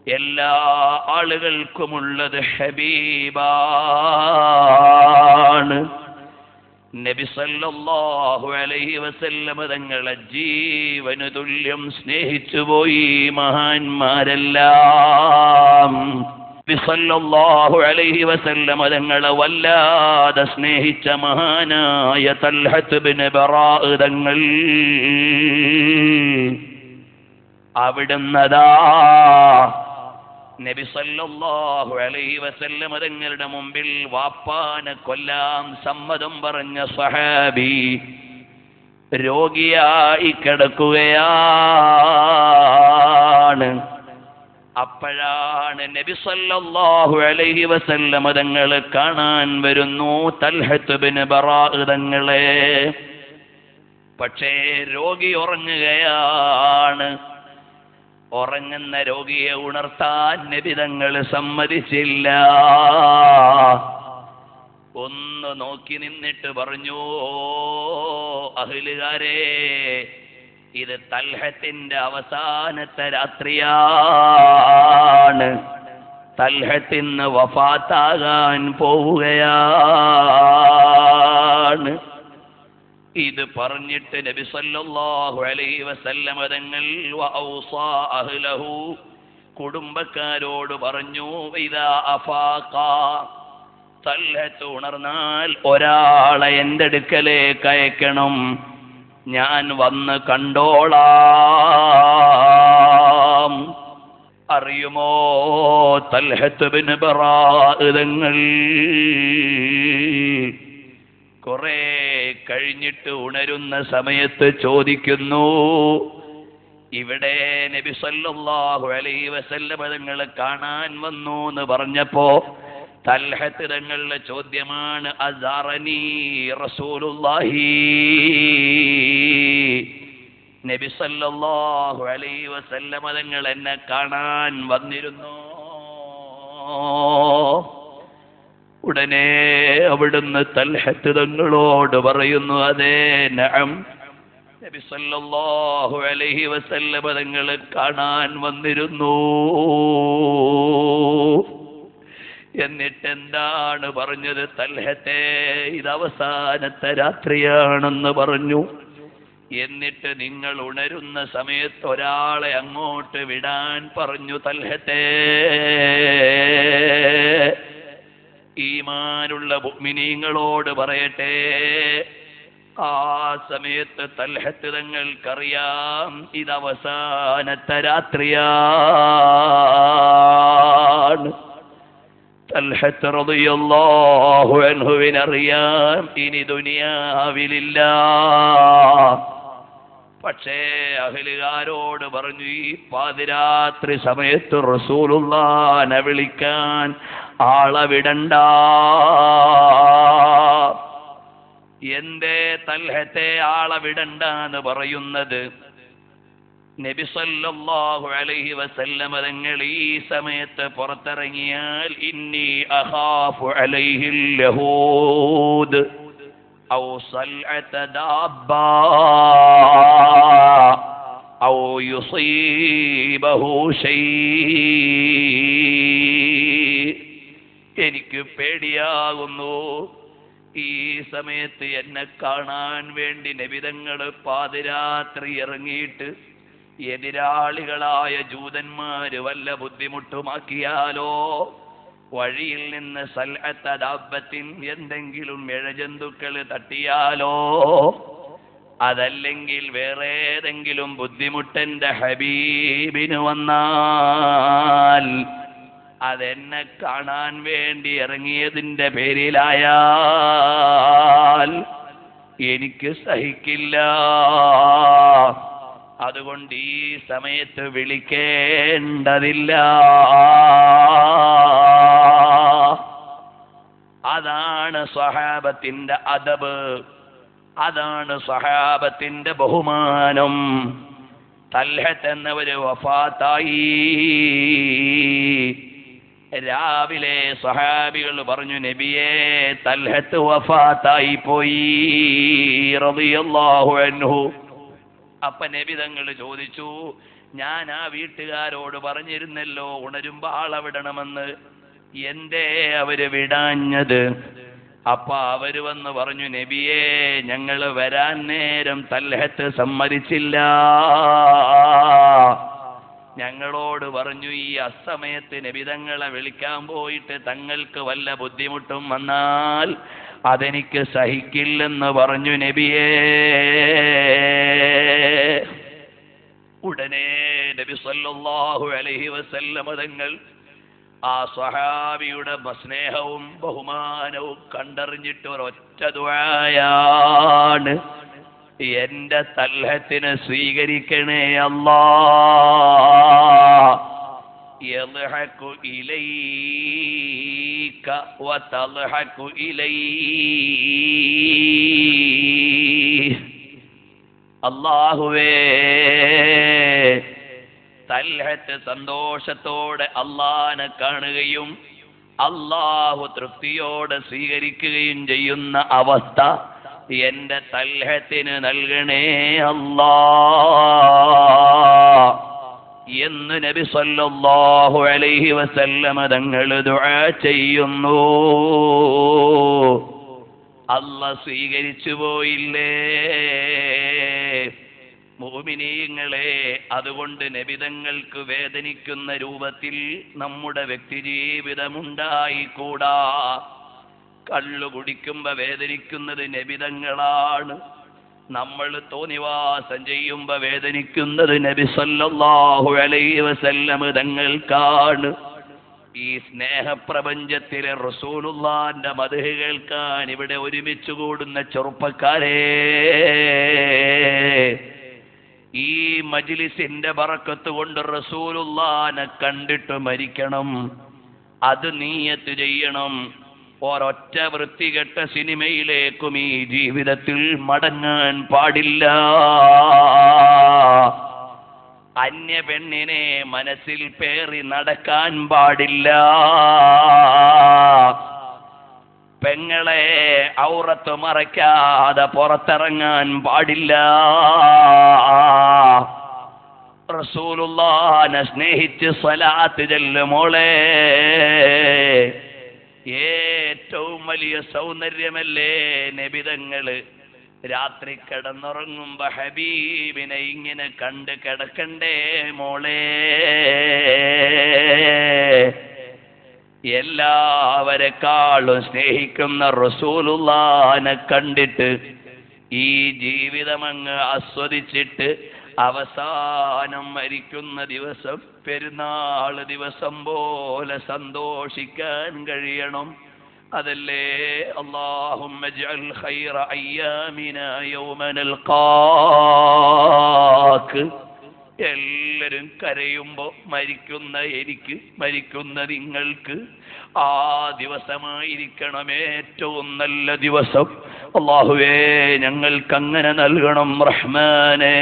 എല്ലാ ആളുകൾക്കുമുള്ളത് ഹബീബാണ്. നബി സല്ലല്ലാഹു അലൈഹി വസല്ലം തങ്ങളെ ജീവനു തുല്യം സ്നേഹിച്ചുപോയി മഹാന്മാരെല്ലാം. നബി സല്ലല്ലാഹു അലൈഹി വസല്ലം തങ്ങളെ വല്ലാതെ സ്നേഹിച്ച മഹാനായ തൽഹത്ത് ഇബ്നു ബറാഅ തങ്ങൾ അവിടുന്നതാ നബി സല്ലല്ലാഹു അലൈഹി വസല്ലം തങ്ങളുടെ മുമ്പിൽ വാപ്പാനെ കൊല്ലാൻ സമ്മതം പറഞ്ഞ സ്വഹാബി രോഗിയായി കിടക്കുകയാണ്. അപ്പോഴാണ് നബി സല്ലല്ലാഹു അലൈഹി വസല്ലം തങ്ങൾ കാണാൻ വരുന്നു തൽഹത്ത് ഇബ്നു ബറാഅ തങ്ങളെ. പക്ഷേ രോഗി ഉറങ്ങുകയാണ്. ഉറങ്ങുന്ന രോഗിയെ ഉണർത്താൻ നബി തങ്ങൾ സമ്മതിച്ചില്ല. ഒന്ന് നോക്കി നിന്നിട്ട് പറഞ്ഞു, അഹ്ലുകാരെ, ഇത് തൽഹത്തിന്റെ അവസാനത്തെ രാത്രിയാണ്. തൽഹത്തിന് വഫാത്താകാൻ പോവുകയാണ്. ഇത് പറഞ്ഞിട്ട് നബി സല്ലല്ലാഹു അലൈഹി വസല്ലം തങ്ങൾ വഔസാ അഹ്ലഹു, കുടുംബക്കാരോട് പറഞ്ഞു, ഇദാ അഫാഖ, തൽഹത്ത് ഉണർന്നാൽ ഒരാളെ എൻ്റെ അടുക്കലേക്ക് അയക്കണം, ഞാൻ വന്ന് കണ്ടോളാം. അറിയുമോ തൽഹത്ത് ഇബ്നു ബറാഅ തങ്ങൾ കുറെ കഴിഞ്ഞിട്ട് ഉണരുന്ന സമയത്ത് ചോദിക്കുന്നു, ഇവിടെ നബി സല്ലല്ലാഹു അലൈഹി വസല്ലം തങ്ങളെ കാണാൻ വന്നു എന്ന് പറഞ്ഞപ്പോ തൽഹത്ത് തങ്ങളുടെ ചോദ്യമാണ്, അസാറനി റസൂലുള്ളാഹി, നബി സല്ലല്ലാഹു അലൈഹി വസല്ലം തങ്ങൾ എന്നെ കാണാൻ വന്നിരുന്നു. ഉടനെ അവിടുന്ന് തൽഹത്ത് തങ്ങളോട് പറയുന്നു, അതേ നഅം, നബി സല്ലല്ലാഹു അലൈഹി വസല്ലം തങ്ങളെ കാണാൻ വന്നിരുന്നു. എന്നിട്ട് എന്താണ് പറഞ്ഞത്? തൽഹത്തെ, ഇത് അവസാനത്തെ രാത്രിയാണെന്ന് പറഞ്ഞു. എന്നിട്ട് നിങ്ങൾ ഉണരുന്ന സമയത്ത് ഒരാളെ അങ്ങോട്ട് വിടാൻ പറഞ്ഞു. തൽഹത്തെ, ഈമാനുള്ള മുഅ്മിനീങ്ങളോട് പറയട്ടെ, ആ സമയത്ത് തൽഹത്ത് തങ്ങൾക്കറിയാം ഇത് അവസാനത്തെ രാത്രിയാണ്. തൽഹത്ത് റളിയല്ലാഹു അൻഹുവിനറിയാം ഇനി ദുനിയാവിലില്ല. പക്ഷേ അഹ്ലുകാരോട് പറഞ്ഞു, ഈ പാതിരാത്രി സമയത്ത് റസൂലുള്ളാഹിനെ വിളിക്കാൻ ആളെ വിടണ്ട. എന്തേ തൽഹത്തെ ആളെ വിടണ്ട എന്ന് പറയുന്നത്? നബി സല്ലല്ലാഹു അലൈഹി വസല്ലം തങ്ങൾ ഈ സമയത്ത് പുറത്തിറങ്ങിയാൽ ഇന്നി അഖാഫു അലൈഹിൽ യഹൂദ് ഔ സൽഅത ദാബ്ബ ഔ യുസീബഹു ശൈ. എനിക്ക് പേടിയാകുന്നു, ഈ സമയത്ത് എന്നെ കാണാൻ വേണ്ടി നബിതങ്ങൾ പാതിരാത്രി ഇറങ്ങിയിട്ട് എതിരാളികളായ ജൂതന്മാര് വല്ല ബുദ്ധിമുട്ടുമാക്കിയാലോ, വഴിയിൽ നിന്ന് സൽഅത ദാബ്ബത്തിൻ എന്തെങ്കിലും ഇഴജന്തുക്കൾ തട്ടിയാലോ, അതല്ലെങ്കിൽ വേറെ ഏതെങ്കിലും ബുദ്ധിമുട്ടെന്റെ ഹബീബിന് വന്നാൽ അതെന്നെ കാണാൻ വേണ്ടി ഇറങ്ങിയതിന്റെ പേരിലായാൽ എനിക്ക് സഹിക്കില്ല. അതുകൊണ്ട് ഈ സമയത്ത് വിളിക്കേണ്ടതില്ല. അതാണ് സ്വഹാബത്തിന്റെ അദബ്, അതാണ് സ്വഹാബത്തിന്റെ ബഹുമാനം. തൽഹത്ത് എന്നവര് വഫാത്തായി. രാവിലെ സ്വഹാബികൾ പറഞ്ഞു, നബിയേ, തൽഹത്ത് വഫാത്തായി പോയി റളിയല്ലാഹു അൻഹു. അപ്പൊ നബി തങ്ങൾ ചോദിച്ചു, ഞാൻ ആ വീട്ടുകാരോട് പറഞ്ഞിരുന്നല്ലോ ഉണരുമ്പോ ആളവിടണമെന്ന്, എന്തേ അവര് വിടാഞ്ഞത്? അപ്പൊ അവര് വന്ന് പറഞ്ഞു, നബിയേ, ഞങ്ങൾ വരാൻ നേരം തൽഹത്ത് സമ്മതിച്ചില്ല. ഞങ്ങളോട് പറഞ്ഞു, ഈ അസമയത്ത് നബി തങ്ങളെ വിളിക്കാൻ പോയിട്ട് തങ്ങൾക്ക് വല്ല ബുദ്ധിമുട്ടും വന്നാൽ അതെനിക്ക് സഹിക്കില്ലെന്ന് പറഞ്ഞു നബിയേ. ഉടനെ നബി സല്ലല്ലാഹു അലൈഹി വസല്ലം തങ്ങൾ ആ സ്വഹാബിയുടെ സ്നേഹവും ബഹുമാനവും കണ്ടറിഞ്ഞിട്ട് ഒരൊറ്റ ദുആയാണ്, എന്റെ തൽഹത്തിനെ സ്വീകരിക്കണേ അല്ലാഹ്. യദ്ഹകു ഇലൈക വതദ്ഹകു ഇലൈഹി. അല്ലാഹുവേ, തൽഹത്ത് സന്തോഷത്തോടെ അല്ലാഹനെ കാണുകയും അല്ലാഹു തൃപ്തിയോടെ സ്വീകരിക്കുകയും ചെയ്യുന്ന അവസ്ഥ എന്റെ തൽഹത്തിന് നൽകണേ അല്ലാഹ് എന്ന് നബി സല്ലല്ലാഹു അലൈഹി വസല്ലമ തങ്ങൾ ദുആ ചെയ്യുന്നു. അല്ലാഹ് സ്വീകരിച്ചു പോയില്ലേ മുഅ്മിനീങ്ങളെ? അതുകൊണ്ട് നബിതങ്ങൾക്ക് വേദനിക്കുന്ന രൂപത്തിൽ നമ്മുടെ വ്യക്തിജീവിതമുണ്ടായിക്കൂടാ. കള്ളു കുടിക്കുമ്പോ വേദനിക്കുന്നത് നബിതങ്ങളാണ്. നമ്മൾ തോന്നിവാസം ചെയ്യുമ്പോ വേദനിക്കുന്നത് നബി സല്ലല്ലാഹു അലൈഹി വസല്ലം തങ്ങൾക്കാണ്. ഈ സ്നേഹപ്രപഞ്ചത്തിലെ റസൂലുള്ളാഹിന്റെ മദ്ഹ് കേൾക്കാൻ ഇവിടെ ഒരുമിച്ച് കൂടുന്ന ചെറുപ്പക്കാരെ, ഈ മജ്ലിസിന്റെ ബറക്കത്ത് കൊണ്ട് റസൂലുള്ളാഹിനെ കണ്ടിട്ട് മരിക്കണം. അത് നിയ്യത്ത് ചെയ്യണം. ഒരൊറ്റ വൃത്തികെട്ട സിനിമയിലേക്കും ഈ ജീവിതത്തിൽ മടങ്ങാൻ പാടില്ല. അന്യ പെണ്ണിനെ മനസ്സിൽ പേറി നടക്കാൻ പാടില്ല. പെങ്ങളെ ഔറത്ത് മറയ്ക്കാതെ പുറത്തിറങ്ങാൻ പാടില്ല. റസൂലുള്ളാഹിനെ സ്നേഹിച്ച് സ്വലാത്ത് ചൊല്ല് മോളെ. ഏറ്റവും വലിയ സൗന്ദര്യമല്ലേ നബിതങ്ങള് രാത്രി കിടന്നുറങ്ങുമ്പോ ഹബീബിനെ ഇങ്ങനെ കണ്ട് കിടക്കണ്ടേ മോളെ? എല്ലാവരെക്കാളും സ്നേഹിക്കുന്ന റസൂലുള്ളാഹിനെ കണ്ടിട്ട് ഈ ജീവിതമങ്ങ് ആസ്വദിച്ചിട്ട് അവസാനം മരിക്കുന്ന ദിവസം പെരുന്നാൾ ദിവസം പോലെ സന്തോഷിക്കാൻ കഴിയണം. അതല്ലേ അല്ലാഹുമ്മ ജഅൽ ഖൈറ അയ്യാമിനാ യൗമ നൽഖാക്. എല്ലാവരും കരയുമ്പോ മരിക്കുന്ന എനിക്ക്, മരിക്കുന്ന നിങ്ങൾക്ക് ആ ദിവസമായിരിക്കണം ഏറ്റവും നല്ല ദിവസം. അല്ലാഹുവേ, ഞങ്ങൾക്ക് അങ്ങനെ നൽകണം റഹ്മാനേ.